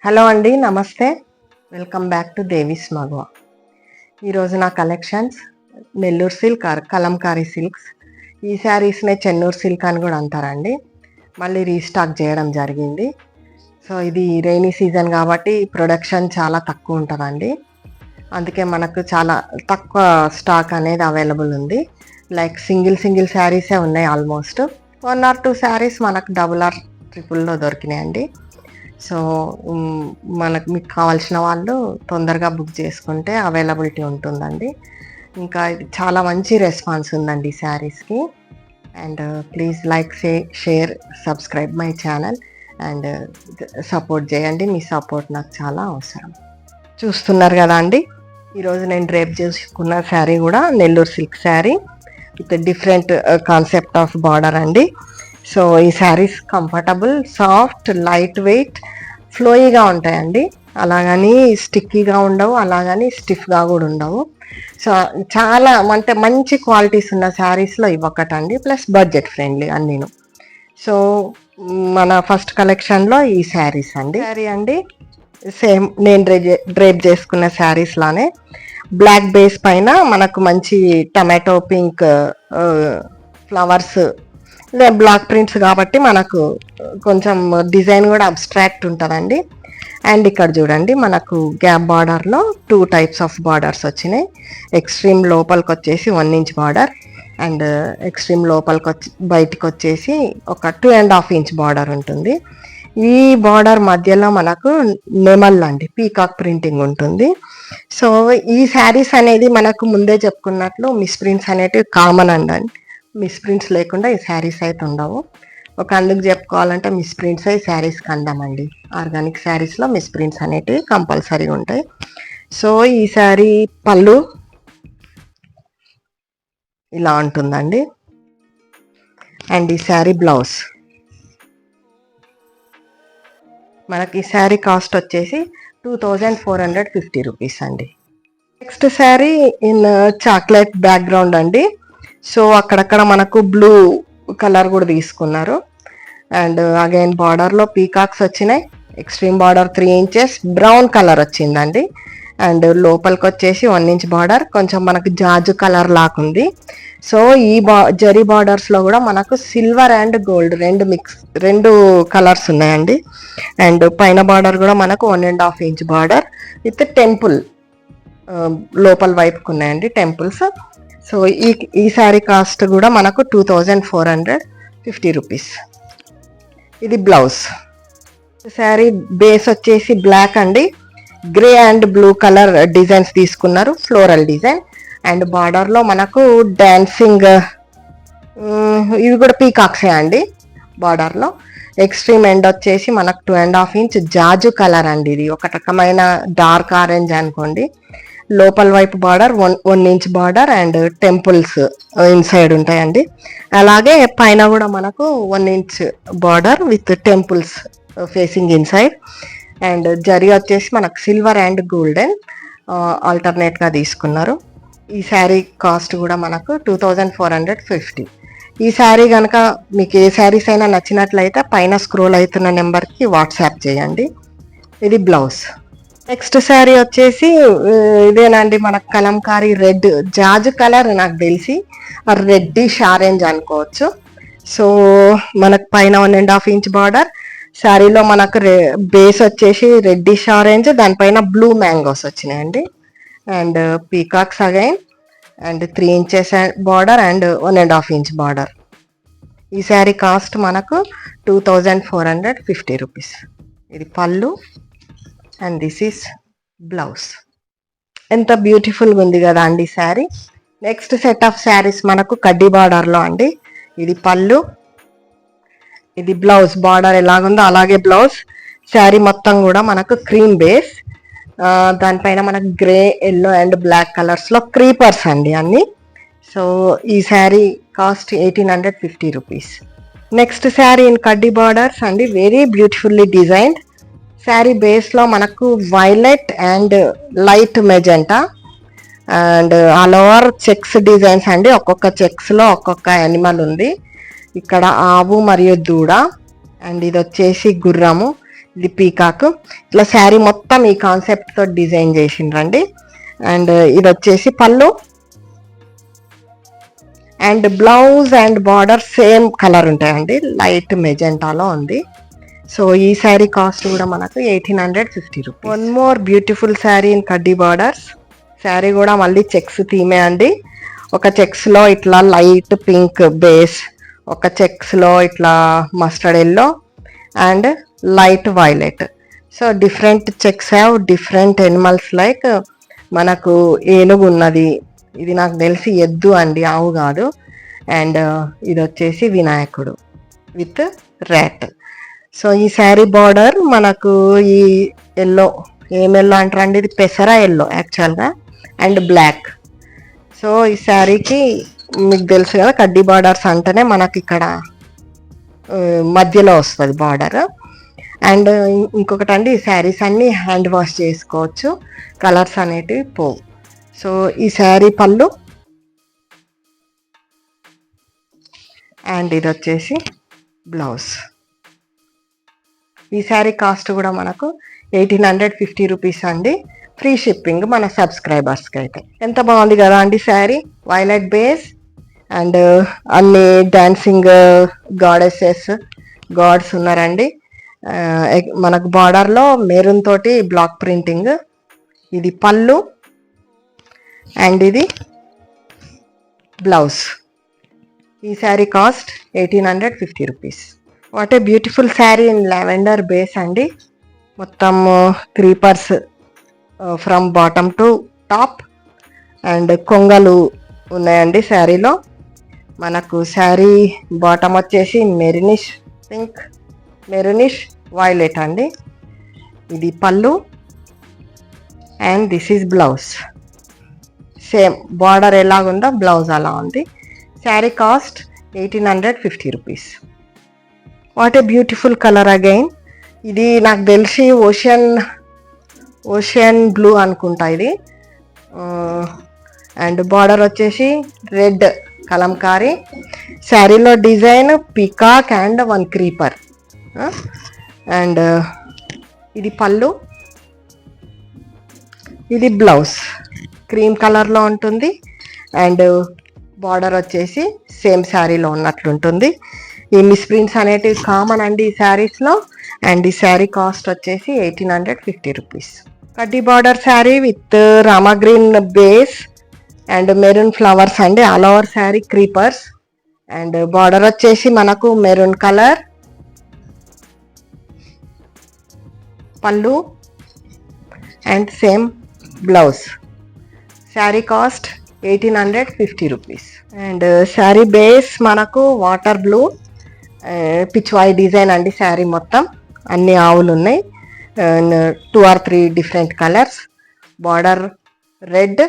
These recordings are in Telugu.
హలో అండి, నమస్తే. వెల్కమ్ బ్యాక్ టు దేవీస్ మగవా. ఈరోజు నా collections Nellore silk Kalamkari silks. ఈ శారీస్నే చెన్నూరు సిల్క్ అని కూడా అంటారండి. మళ్ళీ రీస్టాక్ చేయడం జరిగింది. సో ఇది రైనీ సీజన్ కాబట్టి ప్రొడక్షన్ చాలా తక్కువ ఉంటుందండి. అందుకే మనకు చాలా తక్కువ స్టాక్ అనేది అవైలబుల్ ఉంది. లైక్ సింగిల్ శారీసే ఉన్నాయి. ఆల్మోస్ట్ 1 or 2 శారీస్ మనకు డబుల్ ఆర్ ట్రిపుల్లో దొరికినాయండి. సో మీకు కావాల్సిన వాళ్ళు తొందరగా బుక్ చేసుకుంటే అవైలబిలిటీ ఉంటుందండి. ఇంకా ఇది చాలా మంచి రెస్పాన్స్ ఉందండి ఈ శారీస్కి. And please like, share, subscribe my channel and support చేయండి. మీ సపోర్ట్ నాకు చాలా అవసరం. చూస్తున్నారు కదా అండి, ఈరోజు నేను డ్రేప్ చేసుకున్న శారీ కూడా Nellore silk sari with different concept of border అండి. సో ఈ saris comfortable, soft, light weight, ఫ్లోయిగా ఉంటాయండి. అలాగని స్టిక్కీగా ఉండవు, అలాగని స్టిఫ్గా కూడా ఉండవు. సో చాలా అంటే మంచి క్వాలిటీస్ ఉన్న శారీస్లో ఇవి ఒకటండి. ప్లస్ బడ్జెట్ ఫ్రెండ్లీ అన్నీను. సో మన ఫస్ట్ కలెక్షన్లో ఈ శారీస్ అండి. శారీ అండి సేమ్ నేను డ్రేప్ చేసుకున్న శారీస్ లానే బ్లాక్ బేస్ పైన మనకు మంచి tomato pink flowers, block prints కాబట్టి మనకు కొంచెం డిజైన్ కూడా అబ్స్ట్రాక్ట్ ఉంటుందండి. అండ్ ఇక్కడ చూడండి, మనకు గ్యాప్ బార్డర్లో 2 types ఆఫ్ బార్డర్స్ వచ్చినాయి. ఎక్స్ట్రీమ్ లోపలికి వచ్చేసి 1 inch బార్డర్ అండ్ ఎక్స్ట్రీమ్ లోపలికి బయటికి వచ్చేసి ఒక 2.5 inch బార్డర్ ఉంటుంది. ఈ బార్డర్ మధ్యలో మనకు నెమల్ అండి, పీకాక్ ప్రింటింగ్ ఉంటుంది. సో ఈ శారీస్ అనేది మనకు ముందే చెప్పుకున్నట్లు మిస్ప్రింట్స్ అనేటివి కామన్ అండి. మిస్ప్రింట్స్ లేకుండా ఈ శారీస్ అయితే ఉండవు. ఒక అందుకు చెప్పుకోవాలంటే మిస్ప్రింట్స్ అయి శారీస్కి అందమండి. ఆర్గానిక్ శారీస్లో మిస్ప్రింట్స్ అనేటివి కంపల్సరీ ఉంటాయి. సో ఈ శారీ పళ్ళు ఇలా ఉంటుందండి. అండ్ ఈ శారీ బ్లౌజ్. మనకి ఈ శారీ కాస్ట్ వచ్చేసి 2450 రూపీస్ అండి. Next sari in chocolate background అండి. సో అక్కడక్కడ మనకు బ్లూ కలర్ కూడా తీసుకున్నారు. అండ్ అగైన్ బార్డర్లో పీకాక్స్ వచ్చినాయి. Extreme border 3 inches brown colour వచ్చిందండి. అండ్ లోపలికి వచ్చేసి 1 inch బార్డర్ కొంచెం మనకు జాజు కలర్ లాకుంది. సో ఈ జరీ బార్డర్స్లో కూడా మనకు సిల్వర్ అండ్ గోల్డ్ రెండు కలర్స్ ఉన్నాయండి. అండ్ పైన బార్డర్ కూడా మనకు 1.5 inch బార్డర్ విత్ టెంపుల్ లోపల వైపుకు ఉన్నాయండి టెంపుల్స్. సో ఈ శారీ కాస్ట్ కూడా మనకు 2450 రూపీస్. ఇది బ్లౌజ్. శారీ బేస్ వచ్చేసి బ్లాక్ అండి. Grey and blue colour designs తీసుకున్నారు, ఫ్లోరల్ డిజైన్. అండ్ బార్డర్లో మనకు డాన్సింగ్ ఇవి కూడా పీకాక్సే అండి. బార్డర్లో ఎక్స్ట్రీమ్ ఎండ్ వచ్చేసి మనకు 2.5 inch జాజు కలర్ అండి. ఇది ఒక రకమైన డార్క్ ఆరెంజ్ అనుకోండి. లోపల వైపు border 1 inch border and temples inside ఉంటాయండి. అలాగే పైన కూడా మనకు 1 inch border with temples facing inside. And zari వచ్చేసి మనకు సిల్వర్ అండ్ గోల్డెన్ ఆల్టర్నేట్గా తీసుకున్నారు. ఈ శారీ కాస్ట్ కూడా మనకు 2450. ఈ శారీ కనుక మీకు ఏ శారీస్ అయినా నచ్చినట్లయితే పైన స్క్రోల్ అవుతున్న నెంబర్కి వాట్సాప్ చేయండి. ఇది బ్లౌజ్. నెక్స్ట్ శారీ వచ్చేసి ఇదేనండి, మనకు కలంకారీ రెడ్, జాజు కలర్ నాకు తెలిసి రెడ్డిష్ ఆరెంజ్ అనుకోవచ్చు. సో మనకు పైన 1.5 inch బార్డర్. శారీలో మనకు బేస్ వచ్చేసి రెడ్డిష్ ఆరెంజ్, దానిపైన బ్లూ మ్యాంగోస్ వచ్చినాయండి. And peacocks again and 3 inches border and 1.5 inch border. ఈ శారీ కాస్ట్ మనకు 2450 రూపీస్. ఇది పళ్ళు అండ్ దిస్ ఈస్ బ్లౌజ్. ఎంత బ్యూటిఫుల్గా ఉంది కదా అండి sari. Next set of saris మనకు కడ్డీ బార్డర్లో అండి. ఇది పళ్ళు, ఇది బ్లౌజ్. బార్డర్ ఎలాగుందో అలాగే బ్లౌజ్. శారీ మొత్తం కూడా మనకు క్రీమ్ బేస్, దానిపైన మనకు గ్రే, ఎల్లో అండ్ బ్లాక్ కలర్స్లో క్రీపర్స్ అండి అన్ని. సో ఈ sari cost 1850 rupees. Next sari in కడ్డీ బార్డర్స్ అండి. Very beautifully designed. శారీ బేస్లో మనకు violet and light magenta and all over checks designs అండి. ఒక్కొక్క చెక్స్లో ఒక్కొక్క యానిమల్ ఉంది. ఇక్కడ ఆవు మరియు దూడ అండ్ ఇది వచ్చేసి గుర్రము. ఇది పీకాక్. ఇట్లా శారీ మొత్తం ఈ కాన్సెప్ట్తో డిజైన్ చేసిండ్రండి. అండ్ ఇది వచ్చేసి పళ్ళు and blouse and border same colour ఉంటాయండి, లైట్ మెజెంటాలో ఉంది. సో ఈ శారీ కాస్ట్ కూడా మనకు 1850 rupees. One more beautiful sari in కడ్డీ బార్డర్స్. శారీ కూడా మళ్ళీ చెక్స్ థీమే అండి. ఒక చెక్స్లో ఇట్లా లైట్ పింక్ బేస్, ఒక చెక్స్లో ఇట్లా mustard yellow and light violet. So different checks have different animals, like మనకు ఏనుగు ఉన్నది, ఇది నాకు తెలిసి ఎద్దు అండి, ఆవు కాదు. అండ్ ఇది వచ్చేసి వినాయకుడు విత్ ర్యాట్. సో ఈ శారీ బార్డర్ మనకు ఈ ఎల్లో, ఏం ఎల్లో అంటారండి, ఇది పెసర ఎల్లో యాక్చువల్గా, అండ్ బ్లాక్. సో ఈ శారీకి మీకు తెలుసు కదా, కడ్డీ బార్డర్స్ అంటేనే మనకి ఇక్కడ మధ్యలో వస్తుంది బార్డర్. అండ్ ఇంకొకటి అండి, ఈ శారీస్ అన్నీ హ్యాండ్ వాష్ చేసుకోవచ్చు, కలర్స్ అనేటివి పోవు. సో ఈ శారీ పళ్ళు అండ్ ఇది వచ్చేసి బ్లౌజ్. ఈ శారీ కాస్ట్ కూడా మనకు 1850 రూపీస్ అండి, ఫ్రీ షిప్పింగ్ మన సబ్స్క్రైబర్స్కి అయితే. ఎంత బాగుంది కదా అండి శారీ, వైలెట్ బేస్ అండ్ అన్ని డాన్సింగ్ గాడెసెస్ గాడ్స్ ఉన్నారండి. మనకు బార్డర్లో మెరూన్ తోటి బ్లాక్ ప్రింటింగ్. ఇది పళ్ళు అండ్ ఇది బ్లౌజ్. ఈ sari cost 1850 rupees. What a beautiful sari in lavender base అండి. మొత్తం creepers from bottom to top and కొంగలు ఉన్నాయండి శారీలో. మనకు శారీ బాటమ్ వచ్చేసి మెరూనిష్ పింక్, మెరూనిష్ వైలెట్ అండి. ఇది పళ్ళు and this is blouse. Same border ఎలాగుందో బ్లౌజ్ అలా ఉంది. Sari cost 1850 rupees. What a beautiful colour again. ఇది నాకు తెలిసి ఓషియన్ బ్లూ అనుకుంటా ఇది. అండ్ బార్డర్ వచ్చేసి రెడ్ కలంకారీ. శారీలో design peacock and one creeper. And ఇది పళ్ళు, ఇది బ్లౌజ్ క్రీమ్ కలర్లో ఉంటుంది. అండ్ బార్డర్ వచ్చేసి సేమ్ శారీలో ఉన్నట్లుంటుంది. ఈ మిస్ప్రింట్స్ అనేటివి కామన్ అండి ఈ శారీస్లో. అండ్ ఈ శారీ కాస్ట్ వచ్చేసి 1850 రూపీస్. కడ్డీ border sari with Rama green base and maroon flowers అండి, all over sari creepers. And border వచ్చేసి మనకు మెరూన్ కలర్, పళ్ళు and same blouse. Sari cost 1850 rupees. And sari base మనకు వాటర్ బ్లూ, పిచ్వాయ్ డిజైన్ అండి. శారీ మొత్తం అన్ని ఆవులు ఉన్నాయి, 2 or 3 different colours. Border red,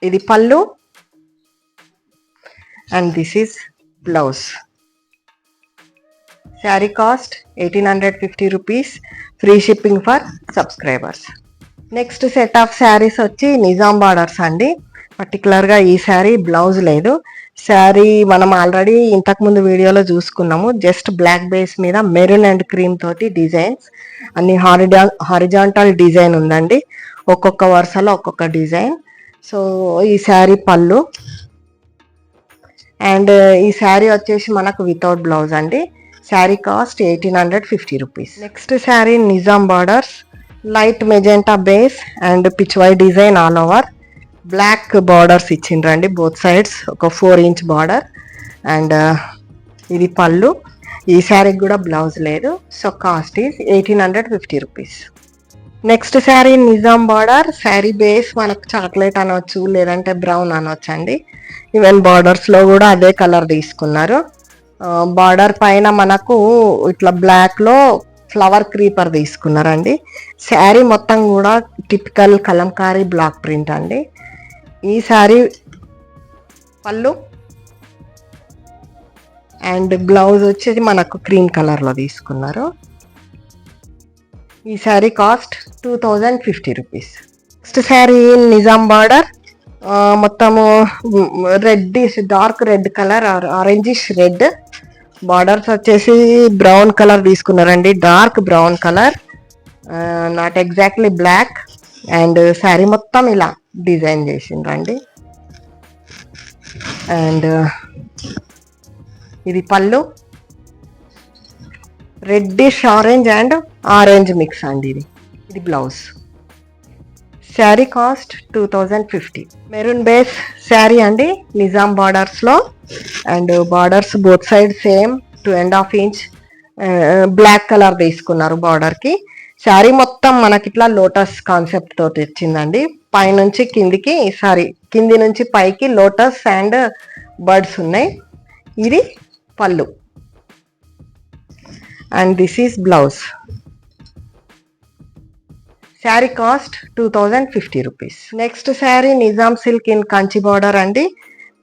ఇది పళ్ళు and this is blouse. Sari cost 1850 rupees, free shipping for subscribers. Next set of saris వచ్చి నిజాం బార్డర్స్ అండి. పర్టికులర్గా ఈ శారీ బ్లౌజ్ లేదు. శారీ మనం ఆల్రెడీ ఇంతకుముందు వీడియోలో చూసుకున్నాము. జస్ట్ బ్లాక్ బేస్ మీద మెరూన్ అండ్ క్రీమ్ తోటి డిజైన్స్ అన్ని హారిజాంటల్ డిజైన్ ఉందండి, ఒక్కొక్క వరుసలో ఒక్కొక్క డిజైన్. సో ఈ శారీ పళ్ళు అండ్ ఈ శారీ వచ్చేసి మనకు వితౌట్ బ్లౌజ్ అండి. Sari cost 1850 rupees. Next sari Nizam borders, light magenta base and pichwai design all over. Black borders ఇచ్చిండ్రండి బోత్ సైడ్స్, ఒక 4 inch బార్డర్. అండ్ ఇది పళ్ళు. ఈ శారీకి కూడా బ్లౌజ్ లేదు. So cost is 1850 rupees. Next sari Nizam border. Sari base మనకు చాక్లెట్ అనవచ్చు, లేదంటే బ్రౌన్ అనవచ్చు అండి. ఈవెన్ బార్డర్స్లో కూడా అదే కలర్ తీసుకున్నారు. బార్డర్ పైన మనకు ఇట్లా బ్లాక్లో ఫ్లవర్ క్రీపర్ తీసుకున్నారండి. శారీ మొత్తం కూడా టిపికల్ కలంకారీ బ్లాక్ ప్రింట్ అండి. ఈ శారీ పళ్ళు అండ్ బ్లౌజ్ వచ్చేసి మనకు క్రీమ్ కలర్లో తీసుకున్నారు. ఈ sari cost 2050 rupees. Next sari Nizam border, మొత్తము red, dark red colour, orangish red borders వచ్చేసి బ్రౌన్ కలర్ తీసుకున్నారండి, dark brown colour, not exactly black. And sari మొత్తం ఇలా డిజైన్ చేసిండ్రండి. అండ్ ఇది పళ్ళు, reddish orange and orange mix అండి. ఇది blouse. Sari cost 2050. Maroon base sari అండి, నిజాం బార్డర్స్లో. And borders both side same 2.5 inch black colour తీసుకున్నారు బార్డర్కి. శారీ మొత్తం మనకి ఇట్లా లోటస్ కాన్సెప్ట్ తోటి వచ్చిందండి. పైనుంచి కిందికి, సారీ కింది నుంచి పైకి లోటస్ అండ్ బర్డ్స్ ఉన్నాయి. ఇది పళ్ళు and this is blouse. Sari cost 2050 rupees. Next sari Nizam silk in Kanchi border అండి.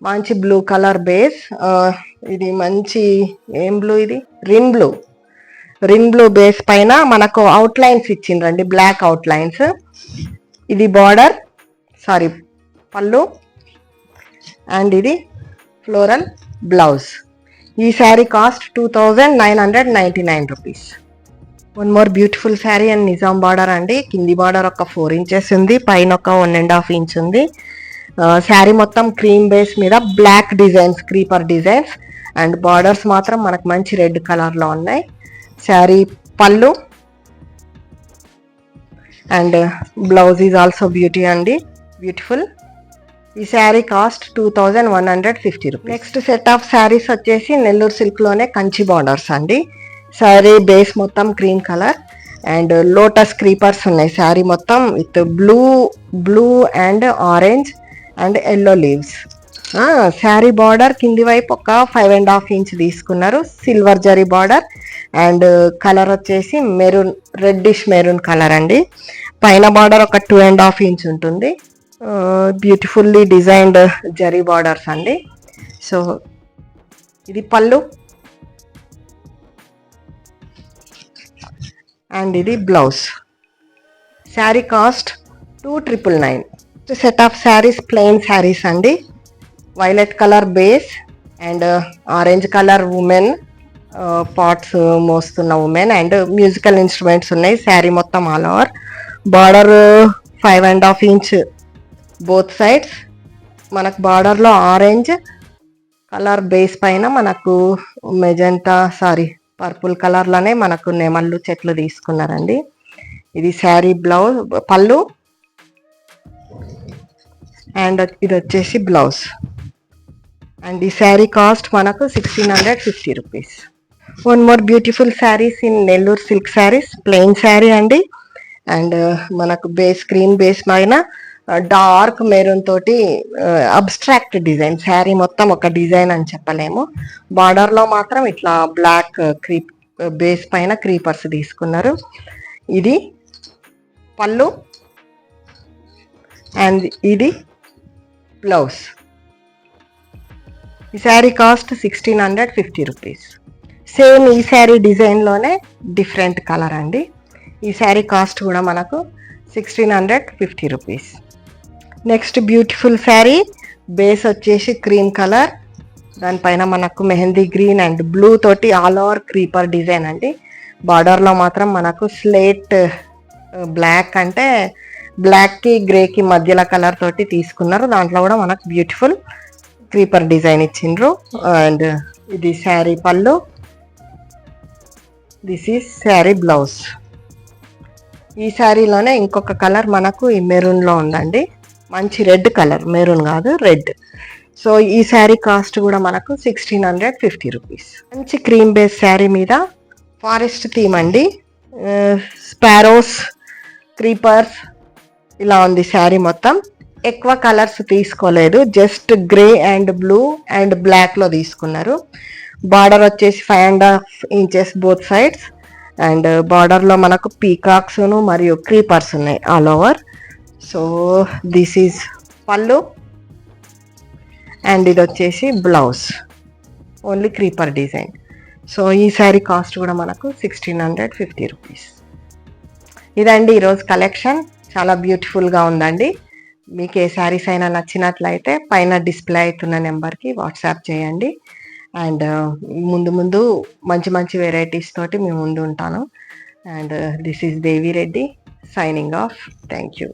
మంచి బ్లూ కలర్ బేస్. ఇది మంచి ఏం బ్లూ, ఇది రిన్ బ్లూ బేస్ పైన మనకు అవుట్ లైన్స్ ఇచ్చిండ్రండి, బ్లాక్ అవుట్ లైన్స్. ఇది బార్డర్, సారీ పళ్ళు, అండ్ ఇది ఫ్లోరల్ బ్లౌజ్. ఈ sari cost 2999 rupees. One more beautiful sari and Nizam border అండి. కింది బార్డర్ ఒక 4 ఇంచెస్ ఉంది, పైన ఒక 1.5 ఇంచ్ ఉంది. శారీ మొత్తం క్రీమ్ బేస్ మీద black designs, creeper designs. And borders మాత్రం మనకు మంచి రెడ్ కలర్లో ఉన్నాయి. శారీ పళ్ళు and blouse is also beautiful. ఈ sari cost 2150 rupees. Next set of saris వచ్చేసి నెల్లూరు సిల్క్లోనే కంచి బార్డర్స్ అండి. శారీ బేస్ మొత్తం cream colour and lotus creepers ఉన్నాయి. శారీ మొత్తం with blue and orange and yellow leaves. Sari border కింది వైపు ఒక 5.5 ఇంచ్ తీసుకున్నారు, silver zari border. And colour వచ్చేసి రెడ్డిష్ మెరూన్ కలర్ అండి. పైన బార్డర్ ఒక 2.5 ఇంచ్ ఉంటుంది. బ్యూటిఫుల్లీ డిజైన్డ్ జరీ బార్డర్స్ అండి. సో ఇది పళ్ళు అండ్ ఇది blouse. Sari cost 2999. Set of saris plain saris అండి. Violet colour base and orange colour women, pots మోస్తున్న ఉమెన్ అండ్ మ్యూజికల్ ఇన్స్ట్రుమెంట్స్ ఉన్నాయి. శారీ మొత్తం all over. Border 5.5 inch both sides. మనకు బార్డర్లో ఆరెంజ్ కలర్ బేస్ పైన మనకు పర్పుల్ కలర్లోనే మనకు నెమళ్ళు చెట్లు తీసుకున్నారండి. ఇది శారీ బ్లౌజ్, పళ్ళు అండ్ ఇది వచ్చేసి బ్లౌజ్. అండ్ ఈ శారీ కాస్ట్ మనకు 1650 rupees. One more beautiful saris in Nellore silk saris, plain sari అండి. అండ్ మనకు స్క్రీన్ బేస్ పైన డార్క్ మెరూన్ తోటి అబ్స్ట్రాక్ట్ డిజైన్. శారీ మొత్తం ఒక డిజైన్ అని చెప్పలేము. బార్డర్లో మాత్రం ఇట్లా బ్లాక్ బేస్ పైన క్రీపర్స్ తీసుకున్నారు. ఇది పళ్ళు అండ్ ఇది బ్లౌజ్. ఈ శారీ కాస్ట్ 1650 రూపీస్. సేమ్ ఈ శారీ డిజైన్లోనే డిఫరెంట్ కలర్ అండి. ఈ శారీ కాస్ట్ కూడా మనకు 1650 rupees. Next beautiful sari, base వచ్చేసి క్రీమ్ కలర్, దానిపైన మనకు మెహందీ గ్రీన్ అండ్ బ్లూ తోటి ఆల్ ఓవర్ క్రీపర్ డిజైన్ అండి. బార్డర్లో మాత్రం మనకు స్లేట్ బ్లాక్, అంటే బ్లాక్కి గ్రేకి మధ్యలో కలర్ తోటి తీసుకున్నారు. దాంట్లో కూడా మనకు బ్యూటిఫుల్ క్రీపర్ డిజైన్ ఇచ్చిండ్రు. అండ్ ఇది శారీ పళ్ళు, దిస్ ఈజ్ శారీ బ్లౌజ్. ఈ శారీలోనే ఇంకొక కలర్ మనకు ఈ మెరూన్లో ఉందండి, మంచి రెడ్ కలర్, మెరూన్ కాదు రెడ్. సో ఈ శారీ కాస్ట్ కూడా మనకు 1650 రూపీస్. మంచి క్రీమ్ బేస్ శారీ మీద ఫారెస్ట్ థీమ్ అండి, స్పారోస్, క్రీపర్స్ ఇలా ఉంది శారీ మొత్తం. ఎక్కువ కలర్స్ తీసుకోలేదు, just grey and blue and బ్లాక్లో తీసుకున్నారు. బార్డర్ వచ్చేసి 5.5 ఇంచెస్ బోత్ సైడ్స్. అండ్ బార్డర్లో మనకు పీకాక్స్ను మరియు క్రీపర్స్ ఉన్నాయి all over. So this is పళ్ళు అండ్ ఇది వచ్చేసి blouse, only creeper design. So ఈ శారీ కాస్ట్ కూడా మనకు 1650 రూపీస్. ఇదండి ఈరోజు కలెక్షన్, చాలా బ్యూటిఫుల్గా ఉందండి. మీకు ఏ శారీస్ అయినా నచ్చినట్లయితే పైన డిస్ప్లే అవుతున్న నెంబర్కి వాట్సాప్ చేయండి. అండ్ ముందు ముందు మంచి మంచి వెరైటీస్ తోటి మేము ముందు ఉంటాను. And this is Devi Reddy signing off. Thank you.